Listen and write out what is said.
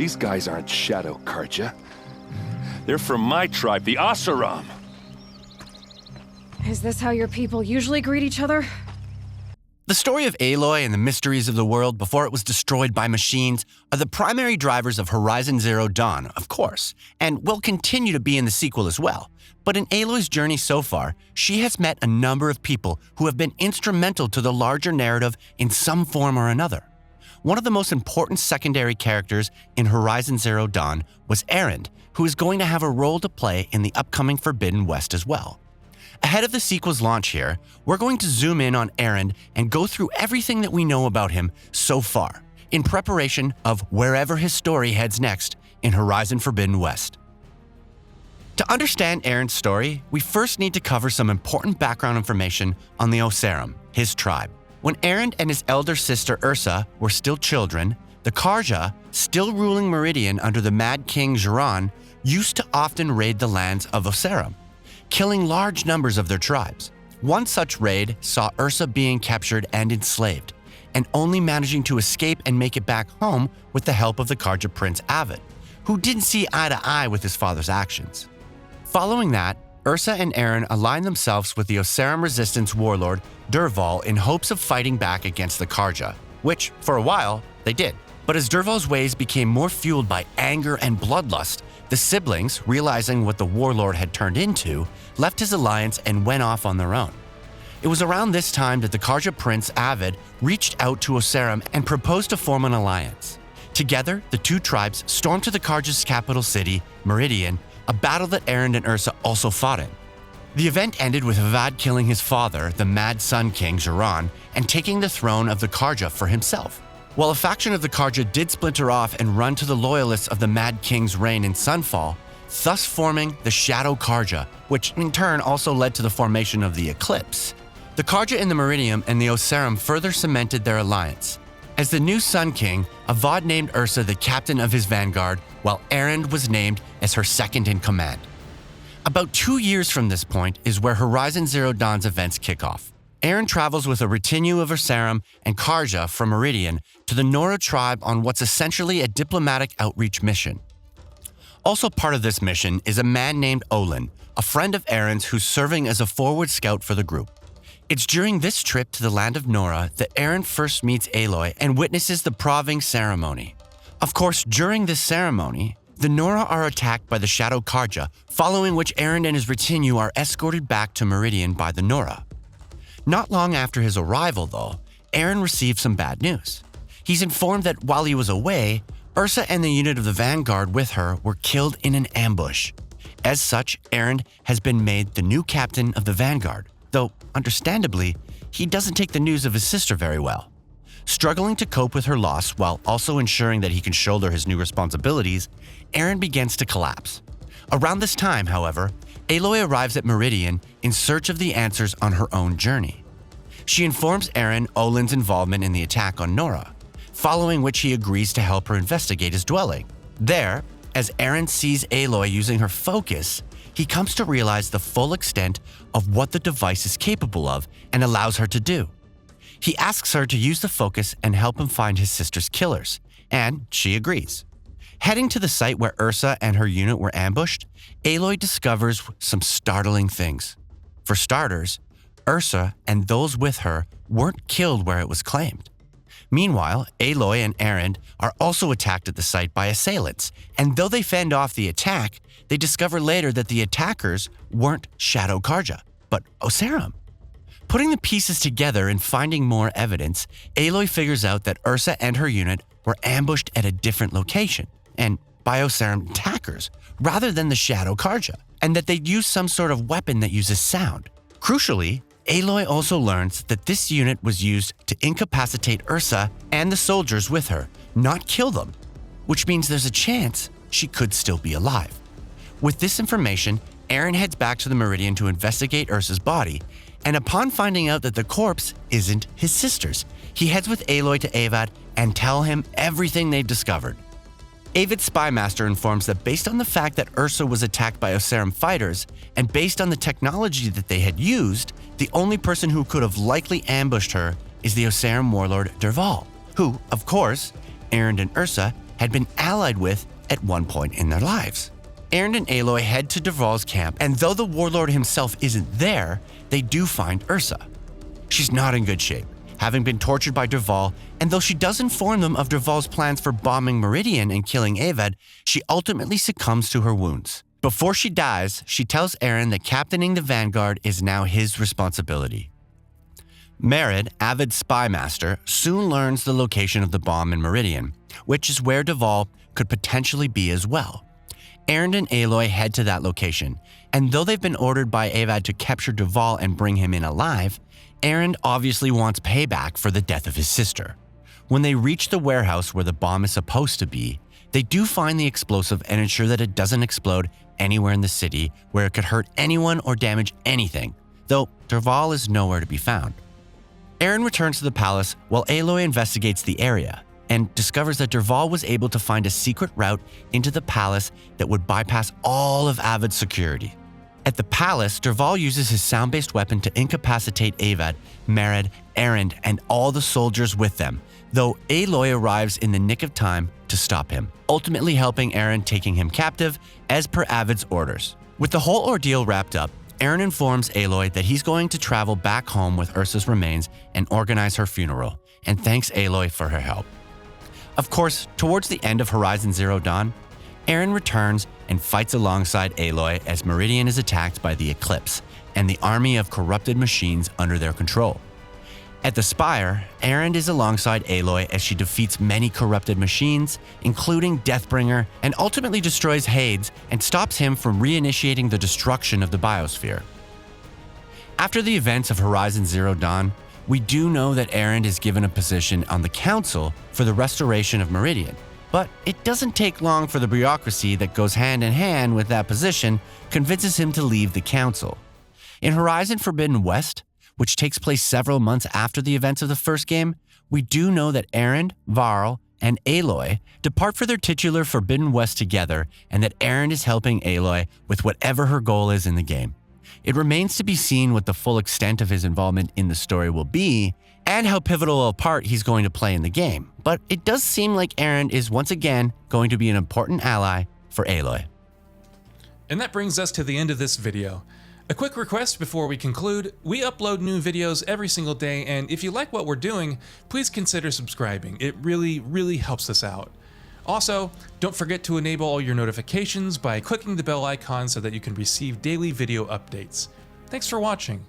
These guys aren't Shadow Karja. They're from my tribe, the Oseram. Is this how your people usually greet each other? The story of Aloy and the mysteries of the world before it was destroyed by machines are the primary drivers of Horizon Zero Dawn, of course, and will continue to be in the sequel as well. But in Aloy's journey so far, she has met a number of people who have been instrumental to the larger narrative in some form or another. One of the most important secondary characters in Horizon Zero Dawn was Erend, who is going to have a role to play in the upcoming Forbidden West as well. Ahead of the sequel's launch here, we're going to zoom in on Erend and go through everything that we know about him so far, in preparation of wherever his story heads next in Horizon Forbidden West. To understand Erend's story, we first need to cover some important background information on the Oseram, his tribe. When Erend and his elder sister Ursa were still children, the Karja, still ruling Meridian under the Mad King Erend, used to often raid the lands of Oseram, killing large numbers of their tribes. One such raid saw Ursa being captured and enslaved, and only managing to escape and make it back home with the help of the Karja prince Avid, who didn't see eye to eye with his father's actions. Following that, Ursa and Erend aligned themselves with the Oseram resistance warlord Dervahl in hopes of fighting back against the Karja, which, for a while, they did. But as Dervahl's ways became more fueled by anger and bloodlust, the siblings, realizing what the warlord had turned into, left his alliance and went off on their own. It was around this time that the Karja prince Avid reached out to Oseram and proposed to form an alliance. Together, the two tribes stormed to the Karja's capital city, Meridian, a battle that Erend and Ursa also fought in. The event ended with Avad killing his father, the Mad Sun King Erend, and taking the throne of the Karja for himself. While a faction of the Karja did splinter off and run to the loyalists of the Mad King's reign in Sunfall, thus forming the Shadow Karja, which in turn also led to the formation of the Eclipse. The Karja in the Meridian and the Oseram further cemented their alliance. As the new Sun King, Avad named Ursa the captain of his vanguard, while Erend was named as her second-in-command. About 2 years from this point is where Horizon Zero Dawn's events kick off. Erend travels with a retinue of Oseram and Karja from Meridian to the Nora tribe on what's essentially a diplomatic outreach mission. Also part of this mission is a man named Olin, a friend of Erend's who's serving as a forward scout for the group. It's during this trip to the land of Nora that Erend first meets Aloy and witnesses the proving ceremony. Of course, during this ceremony, the Nora are attacked by the Shadow Karja, following which Erend and his retinue are escorted back to Meridian by the Nora. Not long after his arrival, though, Erend received some bad news. He's informed that while he was away, Ursa and the unit of the Vanguard with her were killed in an ambush. As such, Erend has been made the new captain of the Vanguard, though, understandably, he doesn't take the news of his sister very well. Struggling to cope with her loss while also ensuring that he can shoulder his new responsibilities, Erend begins to collapse. Around this time, however, Aloy arrives at Meridian in search of the answers on her own journey. She informs Erend Olin's involvement in the attack on Nora, following which he agrees to help her investigate his dwelling. There, as Erend sees Aloy using her focus, he comes to realize the full extent of what the device is capable of and allows her to do. He asks her to use the focus and help him find his sister's killers, and she agrees. Heading to the site where Ursa and her unit were ambushed, Aloy discovers some startling things. For starters, Ursa and those with her weren't killed where it was claimed. Meanwhile, Aloy and Erend are also attacked at the site by assailants, and though they fend off the attack, they discover later that the attackers weren't Shadow Karja, but Oseram. Putting the pieces together and finding more evidence, Aloy figures out that Ursa and her unit were ambushed at a different location, and by Oseram attackers, rather than the Shadow Karja, and that they'd used some sort of weapon that uses sound. Crucially, Aloy also learns that this unit was used to incapacitate Ursa and the soldiers with her, not kill them, which means there's a chance she could still be alive. With this information, Erend heads back to the Meridian to investigate Ursa's body, and upon finding out that the corpse isn't his sister's, he heads with Aloy to Avad and tell him everything they've discovered. Avid's spymaster informs that based on the fact that Ursa was attacked by Oseram fighters, and based on the technology that they had used, the only person who could have likely ambushed her is the Oseram warlord Dervahl, who, of course, Erend and Ursa had been allied with at one point in their lives. Erend and Aloy head to Dervahl's camp, and though the warlord himself isn't there, they do find Ursa. She's not in good shape, having been tortured by Dervahl, and though she does inform them of Dervahl's plans for bombing Meridian and killing Erend, she ultimately succumbs to her wounds. Before she dies, she tells Erend that captaining the vanguard is now his responsibility. Merid, avid spy master, soon learns the location of the bomb in Meridian, which is where Dervahl could potentially be as well. Erend and Aloy head to that location, and though they've been ordered by Erend to capture Dervahl and bring him in alive, Erend obviously wants payback for the death of his sister. When they reach the warehouse where the bomb is supposed to be, they do find the explosive and ensure that it doesn't explode anywhere in the city where it could hurt anyone or damage anything, though Dervahl is nowhere to be found. Erend returns to the palace while Aloy investigates the area and discovers that Dervahl was able to find a secret route into the palace that would bypass all of Avid's security. At the palace, Dervahl uses his sound-based weapon to incapacitate Avad, Merid, Erend, and all the soldiers with them, though Aloy arrives in the nick of time to stop him, ultimately helping Erend, taking him captive as per Avid's orders. With the whole ordeal wrapped up, Erend informs Aloy that he's going to travel back home with Ursa's remains and organize her funeral, and thanks Aloy for her help. Of course, towards the end of Horizon Zero Dawn, Erend returns and fights alongside Aloy as Meridian is attacked by the Eclipse and the army of corrupted machines under their control. At the Spire, Erend is alongside Aloy as she defeats many corrupted machines, including Deathbringer, and ultimately destroys Hades and stops him from reinitiating the destruction of the biosphere. After the events of Horizon Zero Dawn, we do know that Erend is given a position on the Council for the restoration of Meridian, but it doesn't take long for the bureaucracy that goes hand in hand with that position convinces him to leave the Council. In Horizon Forbidden West, which takes place several months after the events of the first game, we do know that Erend, Varl, and Aloy depart for their titular Forbidden West together, and that Erend is helping Aloy with whatever her goal is in the game. It remains to be seen what the full extent of his involvement in the story will be, and how pivotal a part he's going to play in the game, but it does seem like Erend is once again going to be an important ally for Aloy. And that brings us to the end of this video. A quick request before we conclude: we upload new videos every single day, and if you like what we're doing, please consider subscribing. It really helps us out. Also, don't forget to enable all your notifications by clicking the bell icon so that you can receive daily video updates. Thanks for watching.